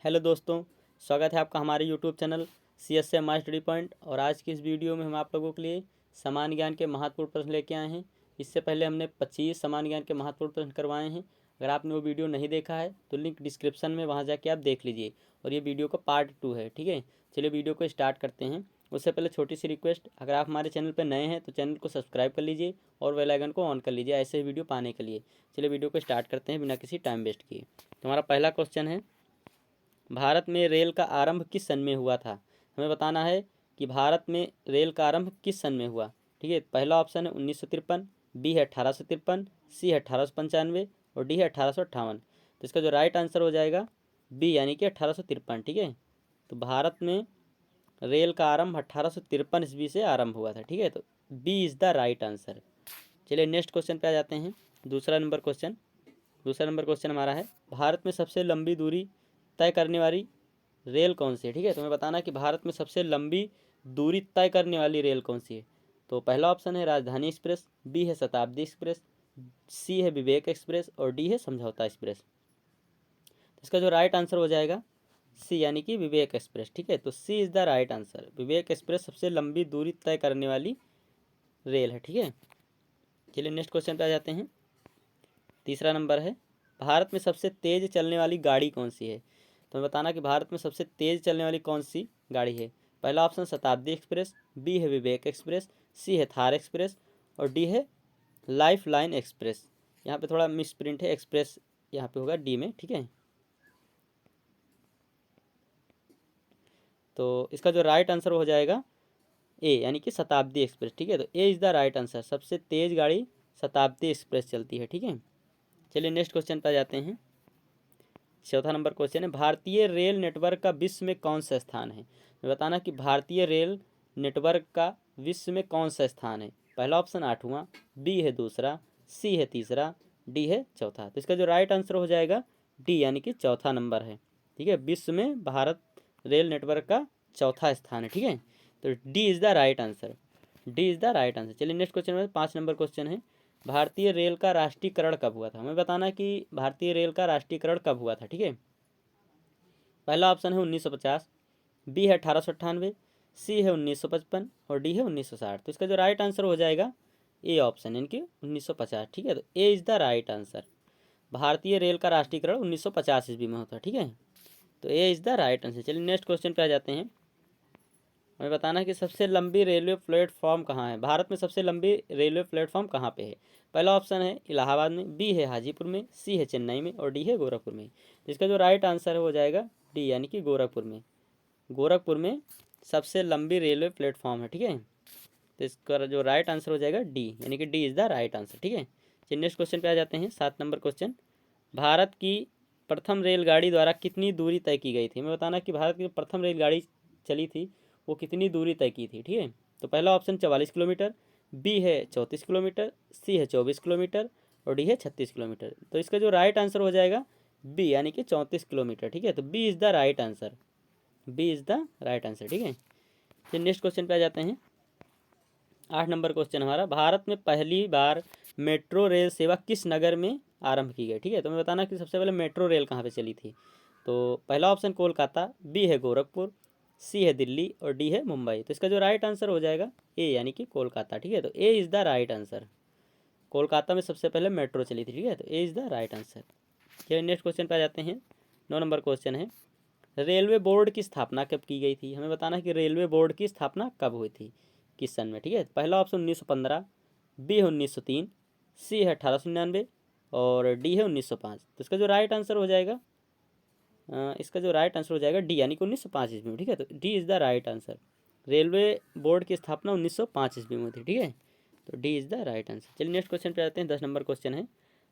Hello दोस्तों, स्वागत है आपका हमारे YouTube channel CSM my study point. और आज की इस वीडियो में हम आप लोगों के लिए सामान्य ज्ञान के महत्वपूर्ण प्रश्न लेके आए हैं। इससे पहले हमने 25 सामान्य ज्ञान के महत्वपूर्ण प्रश्न करवाए हैं। अगर आपने वो वीडियो नहीं देखा है तो लिंक डिस्क्रिप्शन में, वहाँ जाके आप देख लीजिए। और ये वीडियो का पार्ट 2 है, ठीक है। चलिए वीडियो को स्टार्ट करते हैं। उससे पहले छोटी सी रिक्वेस्ट, अगर आप हमारे चैनल पर नए हैं तो चैनल को सब्सक्राइब कर लीजिए और बेल आइकन को ऑन कर लीजिए ऐसे ही वीडियो पाने के लिए। चलिए वीडियो को स्टार्ट करते हैं बिना किसी टाइम वेस्ट किए। तो हमारा पहला क्वेश्चन है, भारत में रेल का आरंभ किस सन में हुआ था। हमें बताना है कि भारत में रेल का आरंभ किस सन में हुआ। ठीक है, पहला ऑप्शन है 1953, बी है 1853, सी है 1895 और डी है 1858। तो इसका जो राइट आंसर हो जाएगा बी यानी कि 1853। ठीक है, तो भारत में रेल का आरंभ 1853 ईस्वी से आरंभ हुआ था। ठीक है, तो B is the right answer. चलिए नेक्स्ट क्वेश्चन पे आ जाते हैं। दूसरा नंबर क्वेश्चन हमारा है, भारत में सबसे लंबी दूरी तय करने वाली रेल कौन सी है। ठीक है, तुम्हें बताना कि भारत में सबसे लंबी दूरी तय करने वाली रेल कौन सी है। तो पहला ऑप्शन है राजधानी एक्सप्रेस, बी है शताब्दी एक्सप्रेस, सी है विवेक एक्सप्रेस और डी है समझौता एक्सप्रेस। तो इसका जो राइट आंसर हो जाएगा सी यानी कि विवेक एक्सप्रेस। ठीक है, तो C is the right answer. Vivek express सबसे लंबी दूरी तय करने वाली रेल है। ठीक है, चलिए नेक्स्ट क्वेश्चन पे आ जाते हैं। तीसरा नंबर है, भारत में सबसे तेज़ चलने वाली गाड़ी कौन सी है। तो बताना कि भारत में सबसे तेज़ चलने वाली कौन सी गाड़ी है। पहला ऑप्शन शताब्दी एक्सप्रेस, बी है विवेक एक्सप्रेस, सी है थार एक्सप्रेस और डी है लाइफ लाइन एक्सप्रेस। यहाँ पे थोड़ा मिस प्रिंट है, एक्सप्रेस यहाँ पे होगा डी में। ठीक है, तो इसका जो राइट आंसर हो जाएगा ए यानी कि शताब्दी एक्सप्रेस। ठीक है, तो A is the right answer. सबसे तेज़ गाड़ी शताब्दी एक्सप्रेस चलती है। ठीक है, चलिए नेक्स्ट क्वेश्चन पर जाते हैं। चौथा नंबर क्वेश्चन है, भारतीय रेल नेटवर्क का विश्व में कौन सा स्थान है। बताना कि भारतीय रेल नेटवर्क का विश्व में कौन सा स्थान है। पहला ऑप्शन 8वां, बी है दूसरा, सी है तीसरा, डी है चौथा। तो इसका जो राइट आंसर हो जाएगा डी यानी कि चौथा नंबर है। ठीक है, विश्व में भारत रेल नेटवर्क का चौथा स्थान है। ठीक है, तो D is the right answer. D is the right answer. चलिए नेक्स्ट क्वेश्चन में 5 नंबर क्वेश्चन है, भारतीय रेल का राष्ट्रीयकरण कब हुआ था। हमें बताना कि भारतीय रेल का राष्ट्रीयकरण कब हुआ था। ठीक है, पहला ऑप्शन है 1950, बी है 1898, सी है 1955 और डी है 1960। तो इसका जो राइट आंसर हो जाएगा ए ऑप्शन यानी कि 1950। ठीक है, तो A is the right answer. भारतीय रेल का राष्ट्रीयकरण 1950 ईस्वी में होता है। ठीक है, तो A is the right answer. चलिए नेक्स्ट क्वेश्चन पे आ जाते हैं। हमें बताना है कि सबसे लंबी रेलवे प्लेटफॉर्म कहाँ है। भारत में सबसे लंबी रेलवे प्लेटफॉर्म कहाँ पे है। पहला ऑप्शन है इलाहाबाद में, बी है हाजीपुर में, सी है चेन्नई में और डी है गोरखपुर में। इसका जो राइट आंसर हो जाएगा डी यानी कि गोरखपुर में। गोरखपुर में सबसे लंबी रेलवे प्लेटफॉर्म है। ठीक है, तो इसका जो राइट आंसर हो जाएगा डी यानी कि D is the right answer. ठीक है, चलिए नेक्स्ट क्वेश्चन पे आ जाते हैं। 7 नंबर क्वेश्चन, भारत की प्रथम रेलगाड़ी द्वारा कितनी दूरी तय की गई थी। हमें बताना कि भारत की जो प्रथम रेलगाड़ी चली थी वो कितनी दूरी तय की थी। ठीक है, तो पहला ऑप्शन 44 किलोमीटर, बी है 34 किलोमीटर, सी है 24 किलोमीटर और डी है 36 किलोमीटर। तो इसका जो राइट आंसर हो जाएगा बी यानी कि 34 किलोमीटर। ठीक है, तो B is the right answer. B is the right answer. ठीक है, फिर नेक्स्ट क्वेश्चन पे आ जाते हैं। 8 नंबर क्वेश्चन हमारा, भारत में पहली बार मेट्रो रेल सेवा किस नगर में आरंभ की गई। ठीक है, तो मैं बताना कि सबसे पहले मेट्रो रेल कहाँ पे चली थी। तो पहला ऑप्शन कोलकाता, बी है गोरखपुर, सी है दिल्ली और डी है मुंबई। तो इसका जो राइट आंसर हो जाएगा ए यानी कि कोलकाता। ठीक है, तो A is the right answer. Kolkata में सबसे पहले मेट्रो चली थी। ठीक है, तो A is the right answer. चलिए नेक्स्ट क्वेश्चन पे आ जाते हैं। 9 नंबर क्वेश्चन है, रेलवे बोर्ड की स्थापना कब की गई थी। हमें बताना है कि रेलवे बोर्ड की स्थापना कब हुई थी, किस सन में। ठीक है, पहला ऑप्शन 1915, बी है 1903, सी है 1899 और डी है 1905। तो इसका जो राइट आंसर हो जाएगा डी यानी कि 1905 ईस्वी में। ठीक है, तो D is the right answer. Railway board की स्थापना 1905 ईस्वी में हुई थी। ठीक है, तो D is the right answer. चलिए नेक्स्ट क्वेश्चन पे आते हैं। 10 नंबर क्वेश्चन है,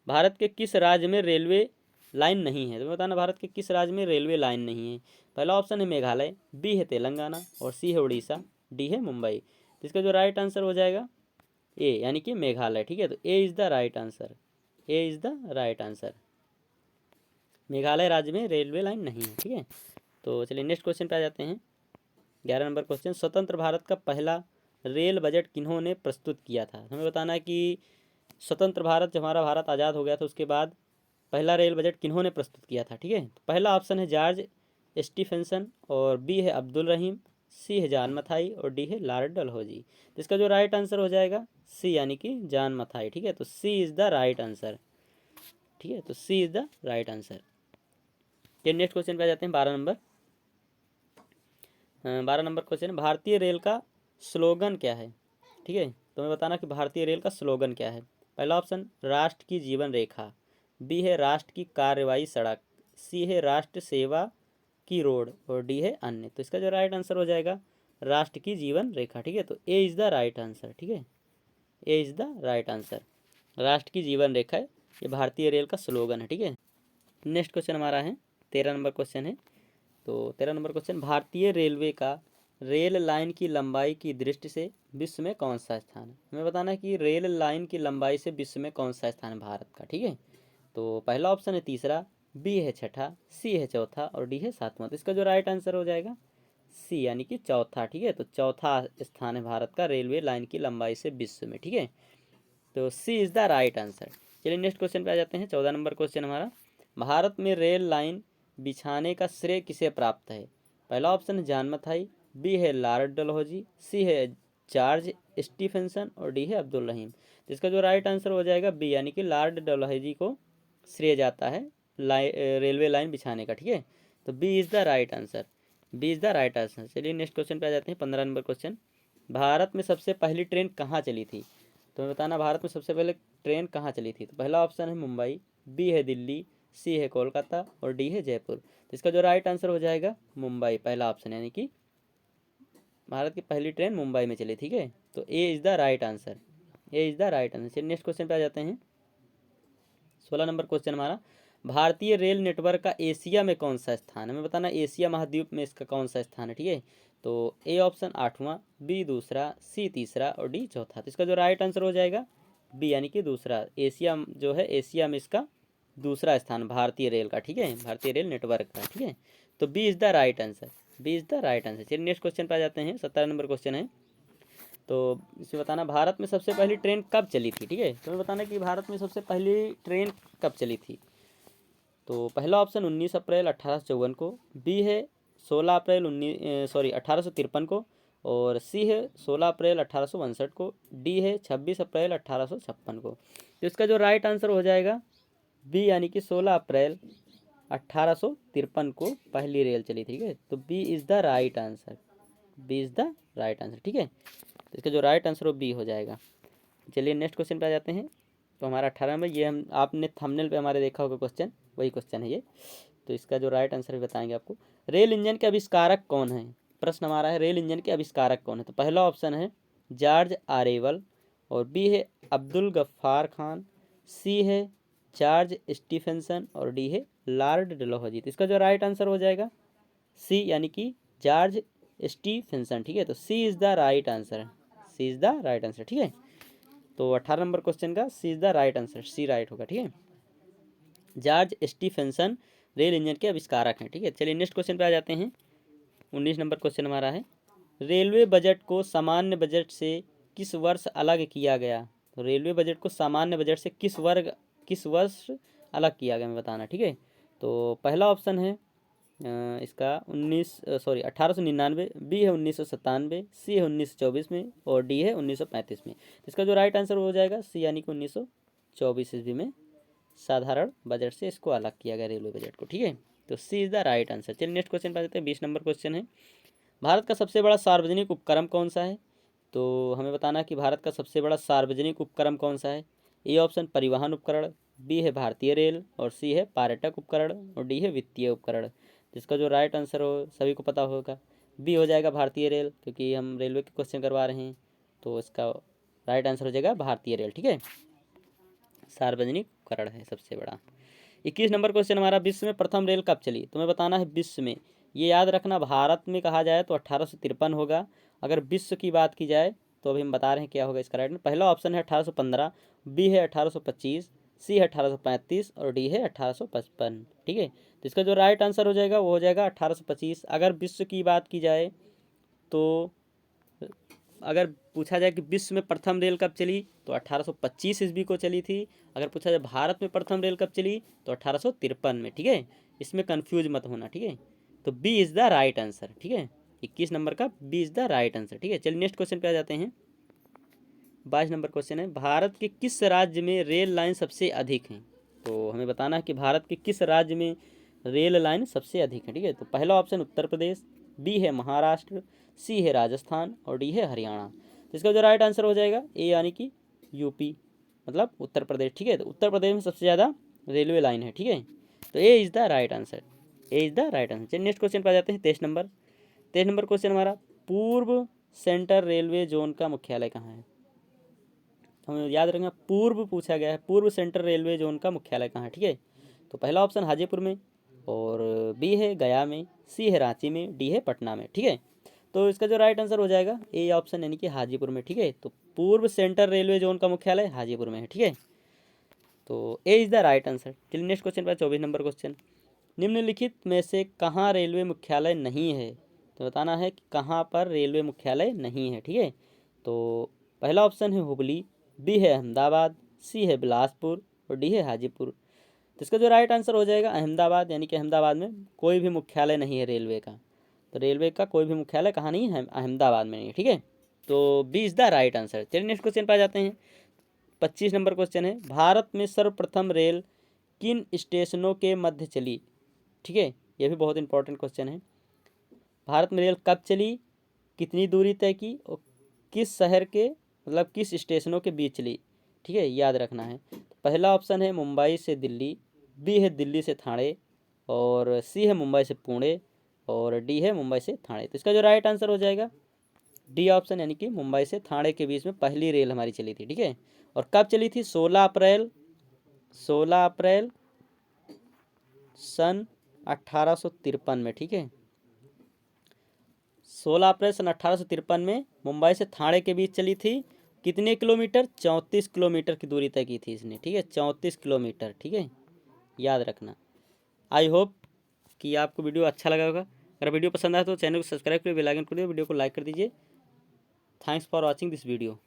भारत के किस राज्य में रेलवे लाइन नहीं है। तो बताना भारत के किस राज्य में रेलवे लाइन नहीं है। पहला ऑप्शन है मेघालय, बी है तेलंगाना और सी है उड़ीसा, डी है मुंबई। तो इसका जो राइट आंसर हो जाएगा ए यानी कि मेघालय। ठीक है, तो A is the right answer. A is the right answer. Meghalaya राज्य में रेलवे लाइन नहीं है। ठीक है, तो चलिए नेक्स्ट क्वेश्चन पे आ जाते हैं। 11 नंबर क्वेश्चन, स्वतंत्र भारत का पहला रेल बजट किन्होंने प्रस्तुत किया था। हमें बताना है कि स्वतंत्र भारत, जब हमारा भारत आज़ाद हो गया था उसके बाद पहला रेल बजट किन्होंने प्रस्तुत किया था। ठीक है, तो पहला ऑप्शन है जॉर्ज स्टीफेंसन और बी है अब्दुल रहीम, सी है जान मथाई और डी है लॉर्ड डलहौजी। तो इसका जो राइट आंसर हो जाएगा सी यानी कि जान मथाई। ठीक है, तो C is the right answer. ठीक है, तो C is the right answer. चलिए नेक्स्ट क्वेश्चन पे आ जाते हैं 12 नंबर। 12 नंबर क्वेश्चन, भारतीय रेल का स्लोगन क्या है? ठीक है, तो मैं बताना कि भारतीय रेल का स्लोगन क्या है। पहला ऑप्शन राष्ट्र की जीवन रेखा, बी है राष्ट्र की कार्यवाही सड़क, सी है राष्ट्र सेवा की रोड और डी है अन्य। तो इसका जो राइट आंसर हो जाएगा राष्ट्र की जीवन रेखा। ठीक है, तो A is the right answer. ठीक है, A is the right answer. राष्ट्र की जीवन रेखा है, ये भारतीय रेल का स्लोगन है। ठीक है, नेक्स्ट क्वेश्चन हमारा है 13 नंबर क्वेश्चन है। तो 13 नंबर क्वेश्चन, भारतीय रेलवे का रेल लाइन की लंबाई की दृष्टि से विश्व में कौन सा स्थान है? हमें बताना है कि रेल लाइन की लंबाई से विश्व में कौन सा स्थान है भारत का। ठीक है, तो पहला ऑप्शन है तीसरा, बी है छठा, सी है चौथा और डी है सातवां। तो इसका जो राइट आंसर हो जाएगा सी यानी कि चौथा। ठीक है, तो चौथा स्थान है भारत का रेलवे लाइन की लंबाई से विश्व में। ठीक है, तो C is the right answer. चलिए नेक्स्ट क्वेश्चन पे आ जाते हैं। 14 नंबर क्वेश्चन हमारा, भारत में रेल लाइन बिछाने का श्रेय किसे प्राप्त है? पहला ऑप्शन है जान मथाई, बी है लॉर्ड डलहौजी, सी है जॉर्ज स्टीफेंसन और डी है अब्दुल रहीम। तो इसका जो राइट आंसर हो जाएगा बी यानी कि लॉर्ड डलहौजी को श्रेय जाता है रेलवे लाइन बिछाने का। ठीक है, तो B is the right answer. B is the right answer. चलिए नेक्स्ट क्वेश्चन पे आ जाते हैं। 15 नंबर क्वेश्चन, भारत में सबसे पहली ट्रेन कहाँ चली थी? तो मैं बताना भारत में सबसे पहले ट्रेन कहाँ चली थी। तो पहला ऑप्शन है मुंबई, बी है दिल्ली, सी है कोलकाता और डी है जयपुर। तो इसका जो राइट आंसर हो जाएगा मुंबई, पहला ऑप्शन यानी कि भारत की पहली ट्रेन मुंबई में चली। ठीक है, तो A is the right answer. A is the right answer. चलिए नेक्स्ट क्वेश्चन पे आ जाते हैं। 16 नंबर क्वेश्चन हमारा, भारतीय रेल नेटवर्क का एशिया में कौन सा स्थान है? हमें बताना एशिया महाद्वीप में इसका कौन सा स्थान है। ठीक है, तो ए ऑप्शन 8वां, बी दूसरा, सी तीसरा और डी चौथा। तो इसका जो राइट आंसर हो जाएगा बी यानी कि दूसरा। एशिया जो है एशिया में इसका दूसरा स्थान भारतीय रेल का। ठीक है, भारतीय रेल नेटवर्क का। ठीक है, तो B is the right answer. B is the right answer. चलिए नेक्स्ट क्वेश्चन पे आ जाते हैं। 17 नंबर क्वेश्चन है, तो इसे बताना भारत में सबसे पहली ट्रेन कब चली थी। ठीक है, तो मैं बताना कि भारत में सबसे पहली ट्रेन कब चली थी। तो पहला ऑप्शन 19 अप्रैल 1854 को, बी है 16 अप्रैल 1853 को और सी है 16 अप्रैल 1862 को, डी है 26 अप्रैल 1856 को। तो इसका जो राइट आंसर हो जाएगा बी यानी कि 16 अप्रैल 1853 को पहली रेल चली थी। ठीक है, तो B is the right answer. B is the right answer. ठीक है, तो इसका जो राइट आंसर वो बी हो जाएगा। चलिए नेक्स्ट क्वेश्चन पे आ जाते हैं। तो हमारा 18 में ये हम आपने थंबनेल पे हमारे देखा होगा क्वेश्चन, वही क्वेश्चन है ये। तो इसका जो राइट आंसर बताएंगे आपको। रेल इंजन के आविष्कारक कौन है? प्रश्न हमारा है रेल इंजन के आविष्कारक कौन है। तो पहला ऑप्शन है जॉर्ज आरेवल और बी है अब्दुल गफ्फार खान, सी है जॉर्ज स्टीफेंसन और डी है लॉर्ड डलहौजी। तो इसका जो राइट आंसर हो जाएगा सी यानी कि जॉर्ज स्टीफेंसन। ठीक है, तो C is the right answer. C is the right answer. ठीक है, तो 18 नंबर क्वेश्चन का C is the right answer, C right होगा। ठीक है, जॉर्ज स्टीफेंसन रेल इंजन के आविष्कारक हैं। ठीक है, चलिए नेक्स्ट क्वेश्चन पे आ जाते हैं। 19 नंबर क्वेश्चन हमारा है, रेलवे बजट को सामान्य बजट से किस वर्ष अलग किया गया? तो रेलवे बजट को सामान्य बजट से किस वर्ष अलग किया गया, मैं बताना। ठीक है, तो पहला ऑप्शन है इसका 1899, बी है 1997, सी है 1924 में और डी है 1935 में। इसका जो राइट आंसर हो जाएगा सी यानी कि 1924 ईस्वी में साधारण बजट से इसको अलग किया गया रेलवे बजट को। ठीक है, तो C is the right answer. चलिए नेक्स्ट क्वेश्चन पे आ जाते हैं। 20 नंबर क्वेश्चन है, भारत का सबसे बड़ा सार्वजनिक उपक्रम कौन सा है? तो हमें बताना कि भारत का सबसे बड़ा सार्वजनिक उपक्रम कौन सा है। ए ऑप्शन परिवहन उपकरण, बी है भारतीय रेल और सी है पर्यटक उपकरण और डी है वित्तीय उपकरण। जिसका जो राइट आंसर हो सभी को पता होगा बी हो जाएगा भारतीय रेल, क्योंकि हम रेलवे के क्वेश्चन करवा रहे हैं। तो इसका राइट आंसर हो जाएगा भारतीय रेल। ठीक है, सार्वजनिक उपकरण है सबसे बड़ा। 21 नंबर क्वेश्चन हमारा, विश्व में प्रथम रेल कब चली? तुम्हें बताना है विश्व में, ये याद रखना भारत में कहा जाए तो 1853 होगा, अगर विश्व की बात की जाए तो अभी हम बता रहे हैं क्या होगा इसका राइट। पहला ऑप्शन है 1815, बी है 1825, सी है 1835 और डी है 1855। ठीक है, तो इसका जो राइट आंसर हो जाएगा वो हो जाएगा 1825। अगर विश्व की बात की जाए तो अगर पूछा जाए कि विश्व में प्रथम रेल कब चली तो 1825 ईस्वी को चली थी। अगर पूछा जाए भारत में प्रथम रेल कब चली तो 1853 में। ठीक है, इसमें कंफ्यूज मत होना। ठीक है, तो B is the right answer, ठीक है। 21 नंबर का B is the right answer, ठीक है। चलिए नेक्स्ट क्वेश्चन पे आ जाते हैं। 22 नंबर क्वेश्चन है, भारत के किस राज्य में रेल लाइन सबसे अधिक हैं? तो हमें बताना है कि भारत के किस राज्य में रेल लाइन सबसे अधिक है, ठीक है। तो पहला ऑप्शन उत्तर प्रदेश, बी है महाराष्ट्र, सी है राजस्थान और डी है हरियाणा। तो इसका जो राइट आंसर हो जाएगा ए यानी कि यूपी, मतलब उत्तर प्रदेश, ठीक है। तो उत्तर प्रदेश में सबसे ज़्यादा रेलवे लाइन है, ठीक है। तो A is the right answer, A is the right answer. चलिए नेक्स्ट क्वेश्चन पर आ जाते हैं। 23 नंबर क्वेश्चन हमारा, पूर्व सेंट्रल रेलवे जोन का मुख्यालय कहाँ है? हमें याद रखना पूर्व पूछा गया है, पूर्व सेंट्रल रेलवे जोन का मुख्यालय कहाँ है, ठीक है। तो पहला ऑप्शन हाजीपुर में, और बी है गया में, सी है रांची में, डी है पटना में, ठीक है। तो इसका जो राइट आंसर हो जाएगा ए ऑप्शन यानी कि हाजीपुर में, ठीक है। तो पूर्व सेंट्रल रेलवे जोन का मुख्यालय हाजीपुर में है, ठीक है। तो A is the right answer. चलिए नेक्स्ट क्वेश्चन पर 24 नंबर क्वेश्चन, निम्नलिखित में से कहाँ रेलवे मुख्यालय नहीं है? तो बताना है कि कहाँ पर रेलवे मुख्यालय नहीं है, ठीक है। तो पहला ऑप्शन है हुबली, बी है अहमदाबाद, सी है बिलासपुर और डी है हाजीपुर। तो इसका जो राइट आंसर हो जाएगा अहमदाबाद, यानी कि अहमदाबाद में कोई भी मुख्यालय नहीं है रेलवे का। तो रेलवे का कोई भी मुख्यालय कहाँ नहीं है? अहमदाबाद में नहीं है, ठीक है। तो B is the right answer. चलिए नेक्स्ट क्वेश्चन पर आ जाते हैं। 25 नंबर क्वेश्चन है, भारत में सर्वप्रथम रेल किन स्टेशनों के मध्य चली? ठीक है, यह भी बहुत इंपॉर्टेंट क्वेश्चन है। भारत में रेल कब चली, कितनी दूरी तय की और किस शहर के, मतलब किस स्टेशनों के बीच चली, ठीक है, याद रखना है। पहला ऑप्शन है मुंबई से दिल्ली, बी है दिल्ली से ठाणे और सी है मुंबई से पुणे और डी है मुंबई से ठाणे। तो इसका जो राइट आंसर हो जाएगा डी ऑप्शन, यानी कि मुंबई से ठाणे के बीच में पहली रेल हमारी चली थी, ठीक है। और कब चली थी? 16 अप्रैल सन 1853 में, ठीक है। 16 अप्रैल सन 1853 में मुंबई से ठाणे के बीच चली थी। कितने किलोमीटर? 34 किलोमीटर की दूरी तय की थी इसने, ठीक है, 34 किलोमीटर, ठीक है, याद रखना। आई होप कि आपको वीडियो अच्छा लगा होगा। अगर वीडियो पसंद आए तो चैनल को सब्सक्राइब करिए, बेल आइकन कर दीजिए, वीडियो को लाइक कर दीजिए। Thanks for watching this video.